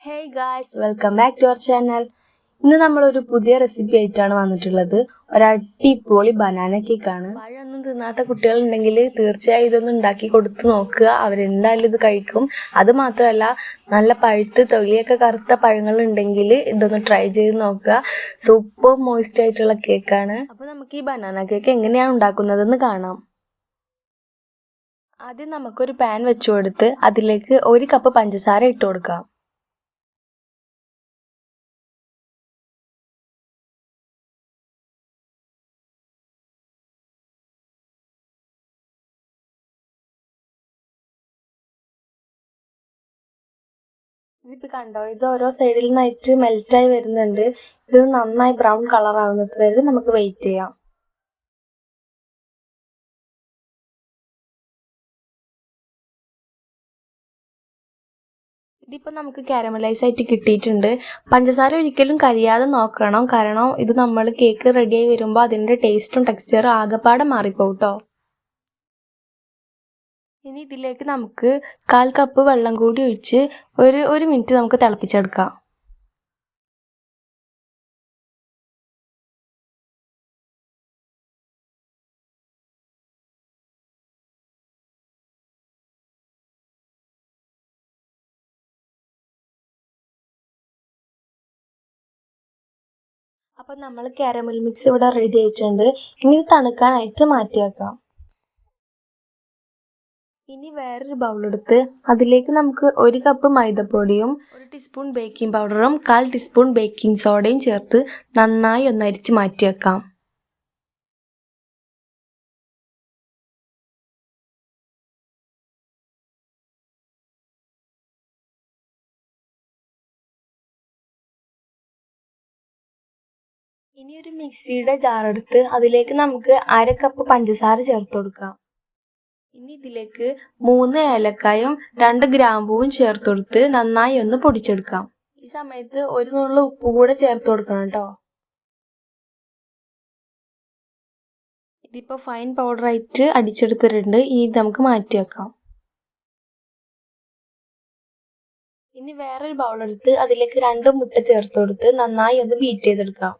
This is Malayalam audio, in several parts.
Hey guys, welcome back to our channel. ഇന്ന് നമ്മളൊരു പുതിയ റെസിപ്പി ആയിട്ടാണ് വന്നിട്ടുള്ളത്. ഒരടിപൊളി ബനാന കേക്കാണ്. പഴമൊന്നും തിന്നാത്ത കുട്ടികളുണ്ടെങ്കിൽ തീർച്ചയായും ഇതൊന്നും ഉണ്ടാക്കി കൊടുത്ത് നോക്കുക. അവരെന്തായാലും ഇത് കഴിക്കും. അത് മാത്രമല്ല, നല്ല പഴുത്ത് തൊലിയൊക്കെ കറുത്ത പഴങ്ങളുണ്ടെങ്കിൽ ഇതൊന്ന് ട്രൈ ചെയ്ത് നോക്കുക. സൂപ്പർ മോയിസ്റ്റ് ആയിട്ടുള്ള കേക്കാണ്. അപ്പോൾ നമുക്ക് ഈ ബനാന കേക്ക് എങ്ങനെയാണ് ഉണ്ടാക്കുന്നതെന്ന് കാണാം. ആദ്യം നമുക്കൊരു പാൻ വെച്ചു കൊടുത്ത് അതിലേക്ക് 1 കപ്പ് പഞ്ചസാര ഇട്ട് കൊടുക്കാം. ഇതിപ്പോൾ കണ്ടോ, ഇത് ഓരോ സൈഡിൽ നിന്നായിട്ട് മെൽറ്റായി വരുന്നുണ്ട്. ഇത് നന്നായി ബ്രൗൺ കളർ ആവുന്നത് വരെ നമുക്ക് വെയിറ്റ് ചെയ്യാം. ഇതിപ്പോൾ നമുക്ക് കാരമലൈസ് ആയിട്ട് കിട്ടിയിട്ടുണ്ട്. പഞ്ചസാര ഒരിക്കലും കരിയാതെ നോക്കണം, കാരണം ഇത് നമ്മൾ കേക്ക് റെഡിയായി വരുമ്പോൾ അതിൻ്റെ ടേസ്റ്റും ടെക്സ്ചറും ആകെപ്പാടെ മാറിപ്പോകും കേട്ടോ. ഇനി ഇതിലേക്ക് നമുക്ക് 1/4 കപ്പ് വെള്ളം കൂടി ഒഴിച്ച് ഒരു മിനിറ്റ് നമുക്ക് തിളപ്പിച്ചെടുക്കാം. അപ്പം നമ്മൾ കാരമൽ മിക്സ് ഇവിടെ റെഡി ആയിട്ടുണ്ട്. ഇനി ഇത് തണുക്കാനായിട്ട് മാറ്റി വെക്കാം. ഇനി വേറൊരു ബൗളെടുത്ത് അതിലേക്ക് നമുക്ക് 1 കപ്പ് മൈദപ്പൊടിയും 1 ടീസ്പൂൺ ബേക്കിംഗ് പൗഡറും 1/4 ടീസ്പൂൺ ബേക്കിംഗ് സോഡയും ചേർത്ത് നന്നായി ഒന്ന് അരിച്ച് മാറ്റി വെക്കാം. ഇനി ഒരു മിക്സിയുടെ ജാറെടുത്ത് അതിലേക്ക് നമുക്ക് 1/2 കപ്പ് പഞ്ചസാര ചേർത്ത് കൊടുക്കാം. ഇനി ഇതിലേക്ക് 3 ഏലക്കായും 2 ഗ്രാമ്പൂവും ചേർത്ത് കൊടുത്ത് നന്നായി ഒന്ന് പൊടിച്ചെടുക്കാം. ഈ സമയത്ത് ഒരു നുള്ളു ഉപ്പ് കൂടെ ചേർത്ത് കൊടുക്കണം കേട്ടോ. ഇതിപ്പോൾ ഫൈൻ പൗഡറായിട്ട് അടിച്ചെടുത്തിട്ടുണ്ട്. ഇനി ഇത് നമുക്ക് മാറ്റി വെക്കാം. ഇനി വേറൊരു ബൗളെടുത്ത് അതിലേക്ക് 2 മുട്ട ചേർത്ത് കൊടുത്ത് നന്നായി ഒന്ന് ബീറ്റ് ചെയ്തെടുക്കാം.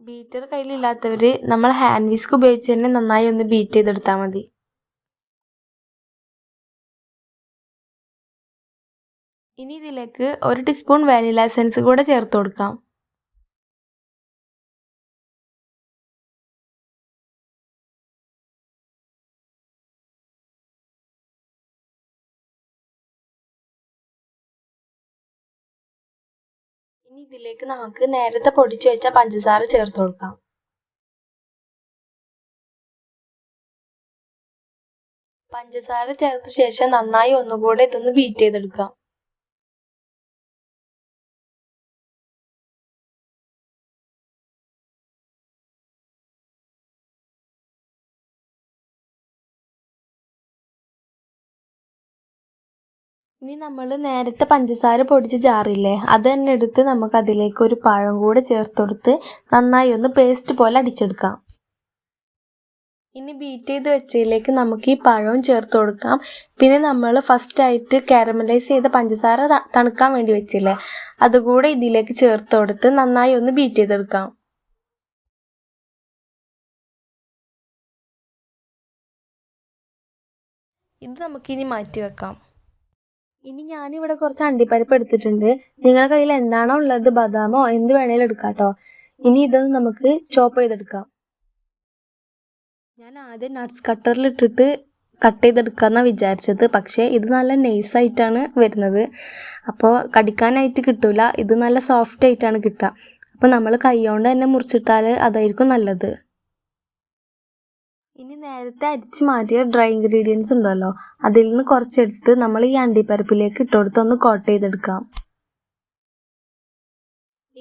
ബീറ്റർ കയ്യിലില്ലാത്തവർ നമ്മൾ ഹാൻഡ് വിസ്ക് ഉപയോഗിച്ച് തന്നെ നന്നായി ഒന്ന് ബീറ്റ് ചെയ്തെടുത്താൽ മതി. ഇനി ഇതിലേക്ക് 1 ടീസ്പൂൺ വാനില എസൻസ് കൂടെ ചേർത്ത് കൊടുക്കാം. ഇനി ഇതിലേക്ക് നമുക്ക് നേരത്തെ പൊടിച്ചു വെച്ച പഞ്ചസാര ചേർത്ത് കൊടുക്കാം. പഞ്ചസാര ചേർത്ത ശേഷം നന്നായി ഒന്നുകൂടെ ഇതൊന്ന് ബീറ്റ് ചെയ്തെടുക്കാം. ഇനി നമ്മൾ നേരത്തെ പഞ്ചസാര പൊടിച്ച ജാറില്ലേ, അത് തന്നെ എടുത്ത് നമുക്ക് അതിലേക്ക് ഒരു പഴം കൂടെ ചേർത്ത് കൊടുത്ത് നന്നായി ഒന്ന് പേസ്റ്റ് പോലെ അടിച്ചെടുക്കാം. ഇനി ബീറ്റ് ചെയ്ത് വെച്ചതിലേക്ക് നമുക്ക് ഈ പഴവും ചേർത്ത് കൊടുക്കാം. പിന്നെ നമ്മൾ ഫസ്റ്റായിട്ട് കാരമലൈസ് ചെയ്ത പഞ്ചസാര തണുക്കാൻ വേണ്ടി വെച്ചില്ലേ, അതുകൂടെ ഇതിലേക്ക് ചേർത്ത് കൊടുത്ത് നന്നായി ഒന്ന് ബീറ്റ് ചെയ്തെടുക്കാം. ഇത് നമുക്കിനി മാറ്റി വെക്കാം. ഇനി ഞാനിവിടെ കുറച്ച് അണ്ടിപ്പരിപ്പ് എടുത്തിട്ടുണ്ട്. നിങ്ങളുടെ കയ്യിൽ എന്താണോ ഉള്ളത്, ബദാമോ എന്ത് വേണേലും എടുക്കാം കേട്ടോ. ഇനി ഇതൊന്ന് നമുക്ക് ചോപ്പ് ചെയ്തെടുക്കാം. ഞാൻ ആദ്യം നട്ട്സ് കട്ടറിലിട്ടിട്ട് കട്ട് ചെയ്തെടുക്കാമെന്നാണ് വിചാരിച്ചത്. പക്ഷേ ഇത് നല്ല നൈസായിട്ടാണ് വരുന്നത്, അപ്പോൾ കടിക്കാനായിട്ട് കിട്ടില്ല. ഇത് നല്ല സോഫ്റ്റ് ആയിട്ടാണ് കിട്ടുക. അപ്പോൾ നമ്മൾ കൈ കൊണ്ട് തന്നെ മുറിച്ചിട്ടാൽ അതായിരിക്കും നല്ലത്. ഇനി നേരത്തെ അരിച്ച് മാറ്റിയ ഡ്രൈ ഇൻഗ്രീഡിയൻസ് ഉണ്ടല്ലോ, അതിൽ നിന്ന് കുറച്ചെടുത്ത് നമ്മൾ ഈ അണ്ടിപ്പരിപ്പിലേക്ക് ഇട്ട് കൊടുത്ത് ഒന്ന് കോട്ട് ചെയ്തെടുക്കാം.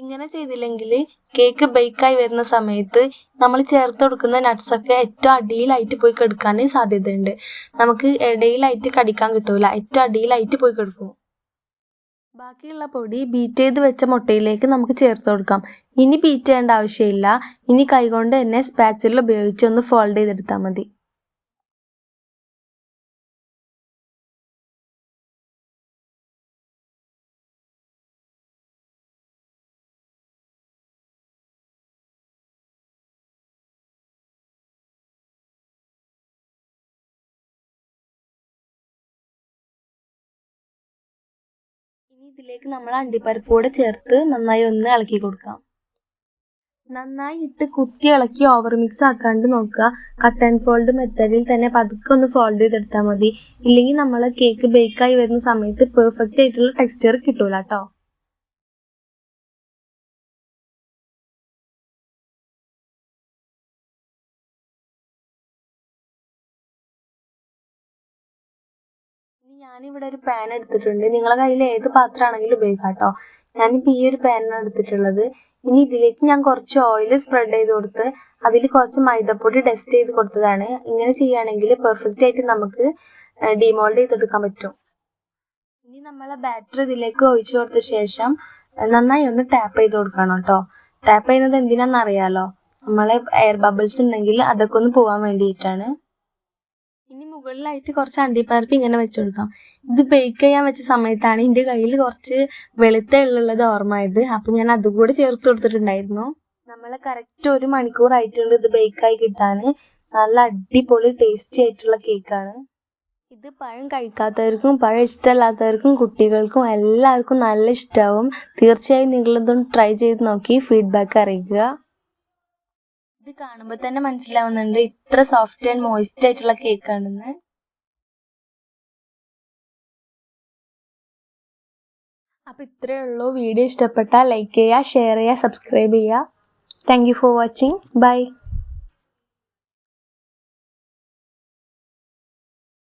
ഇങ്ങനെ ചെയ്തില്ലെങ്കിൽ കേക്ക് ബേക്കായി വരുന്ന സമയത്ത് നമ്മൾ ചേർത്ത് കൊടുക്കുന്ന നട്ട്സൊക്കെ ഏറ്റവും അടിയിലായിട്ട് പോയി കെടുക്കാൻ സാധ്യതയുണ്ട്. നമുക്ക് ഇടയിലായിട്ട് കടിക്കാൻ കിട്ടൂല, ഏറ്റവും അടിയിലായിട്ട് പോയി കെടുക്കും. ബാക്കിയുള്ള പൊടി ബീറ്റ് ചെയ്ത് വെച്ച മുട്ടയിലേക്ക് നമുക്ക് ചേർത്ത് കൊടുക്കാം. ഇനി ബീറ്റ് ചെയ്യേണ്ട ആവശ്യമില്ല. ഇനി കൈകൊണ്ട് തന്നെ സ്പാച്ചുല ഉപയോഗിച്ച് ഒന്ന് ഫോൾഡ് ചെയ്തെടുത്താൽ മതി. ഇനി ഇതിലേക്ക് നമ്മൾ അണ്ടിപ്പരിപ്പ് കൂടെ ചേർത്ത് നന്നായി ഒന്ന് ഇളക്കി കൊടുക്കാം. നന്നായി ഇട്ട് കുത്തി ഇളക്കി ഓവർ മിക്സ് ആക്കാണ്ട് നോക്കുക. കട്ട് ആൻഡ് ഫോൾഡ് മെത്തേഡിൽ തന്നെ പതുക്കെ ഒന്ന് ഫോൾഡ് ചെയ്തെടുത്താൽ മതി. ഇല്ലെങ്കിൽ നമ്മൾ കേക്ക് ബേക്കായി വരുന്ന സമയത്ത് പെർഫെക്റ്റ് ആയിട്ടുള്ള ടെക്സ്ചർ കിട്ടൂല കേട്ടോ. ഇനി ഞാനിവിടെ ഒരു പാൻ എടുത്തിട്ടുണ്ട്. നിങ്ങളെ കയ്യിൽ ഏത് പാത്രമാണെങ്കിലും ഉപയോഗിക്കാം കേട്ടോ. ഞാനിപ്പോൾ ഈ ഒരു പാനാണ് എടുത്തിട്ടുള്ളത്. ഇനി ഇതിലേക്ക് ഞാൻ കുറച്ച് ഓയിൽ സ്പ്രെഡ് ചെയ്ത് കൊടുത്ത് അതിൽ കുറച്ച് മൈദപ്പൊടി ഡസ്റ്റ് ചെയ്ത് കൊടുത്തതാണ്. ഇങ്ങനെ ചെയ്യുകയാണെങ്കിൽ പെർഫെക്റ്റ് ആയിട്ട് നമുക്ക് ഡിമോൾഡ് ചെയ്തെടുക്കാൻ പറ്റും. ഇനി നമ്മളെ ബാറ്റർ ഇതിലേക്ക് ഒഴിച്ചു കൊടുത്ത ശേഷം നന്നായി ഒന്ന് ടാപ്പ് ചെയ്ത് കൊടുക്കണം കേട്ടോ. ടാപ്പ് ചെയ്യുന്നത് എന്തിനാണെന്ന് അറിയാലോ, നമ്മളെ എയർ ബബിൾസ് ഉണ്ടെങ്കിൽ അതൊക്കെ ഒന്ന് പോകാൻ വേണ്ടിയിട്ടാണ്. ഇനി മുകളിലായിട്ട് കുറച്ച് അണ്ടിപ്പരിപ്പ് ഇങ്ങനെ വെച്ച് കൊടുക്കാം. ഇത് ബേക്ക് ചെയ്യാൻ വെച്ച സമയത്താണ് എൻ്റെ കയ്യിൽ കുറച്ച് വെളുത്ത എള്ളുള്ളത് ഓർമ്മയായത്. അപ്പം ഞാൻ അതുകൂടെ ചേർത്ത് കൊടുത്തിട്ടുണ്ടായിരുന്നു. നമ്മളെ കറക്റ്റ് 1 മണിക്കൂർ ആയിട്ടുണ്ട് ഇത് ബേക്കായി കിട്ടാൻ. നല്ല അടിപൊളി ടേസ്റ്റി ആയിട്ടുള്ള കേക്കാണ് ഇത്. പഴം കഴിക്കാത്തവർക്കും പഴം ഇഷ്ടമല്ലാത്തവർക്കും കുട്ടികൾക്കും എല്ലാവർക്കും നല്ല ഇഷ്ടമാവും. തീർച്ചയായും നിങ്ങളിതൊന്ന് ട്രൈ ചെയ്ത് നോക്കി ഫീഡ്ബാക്ക് അറിയിക്കുക. ഇത് കാണുമ്പോൾ തന്നെ മനസ്സിലാവുന്നുണ്ട് ഇത്ര സോഫ്റ്റ് ആൻഡ് മോയിസ്റ്റ് ആയിട്ടുള്ള കേക്കാണെന്ന്. അപ്പോൾ ഇത്രയേ ഉള്ളൂ. വീഡിയോ ഇഷ്ടപ്പെട്ടാൽ ലൈക്ക് ചെയ്യുക, ഷെയർ ചെയ്യുക, സബ്സ്ക്രൈബ് ചെയ്യുക. Thank you for watching. By.